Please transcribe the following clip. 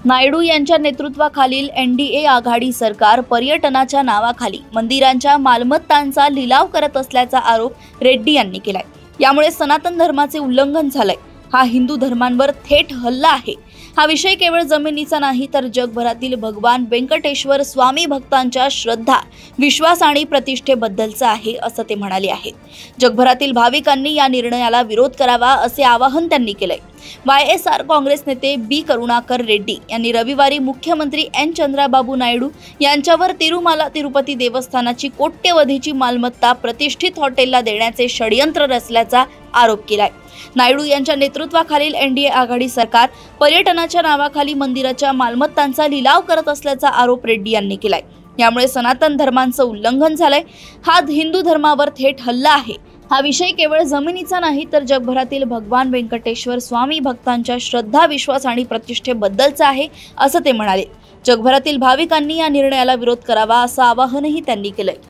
नायडू यांच्या नेतृत्वाखालील एनडीए आघाडी सरकार पर्यटनाच्या नावाखाली मंदिरांच्या मालमत्तांचा लिलाव करत असल्याचा आरोप रेड्डी यांनी केलाय। यामुळे सनातन धर्माचे उल्लंघन झालंय। हा हिंदू धर्मांवर थेट हल्ला आहे। हा विषय केवळ जमिनीचा नाही तर जगभरातील भगवान वेंकटेश्वर स्वामी भक्तांच्या श्रद्धा, विश्वास आणि प्रतिष्ठेबद्दलचा आहे असं ते म्हणाले आहेत। जगभरातील भाविकांनी या निर्णयाला विरोध करावा असे आवाहन त्यांनी केलंय। वायएसआर काँग्रेस नेते बी करुणाकर रेड्डी यांनी रविवारी मुख्यमंत्री एन चंद्राबाबू नायडू यांच्यावर तिरुमाला तिरुपती देवस्थानाची कोट्यवधीची मालमत्ता प्रतिष्ठित हॉटेलला देण्याचे षडयंत्र रचल्याचा आरोप केलाय। नायडू यांच्या नेतृत्वाखालील एनडीए आघाडी सरकार पर्यटनाच्या नावाखाली मंदिराच्या मालमत्तांचा लिलाव करत असल्याचा आरोप रेड्डी यांनी केलाय। यामुळे सनातन धर्मांचं उल्लंघन झालंय। हा हिंदू धर्मावर थेट हल्ला आहे। हा विषय केवळ जमिनीचा नाही तर जगभरातील भगवान वेंकटेश्वर स्वामी भक्तांच्या श्रद्धा, विश्वास आणि प्रतिष्ठेबद्दलचा आहे असं ते म्हणाले। जगभरातील भाविकांनी या निर्णयाला विरोध करावा असं आवाहनही त्यांनी केलंय।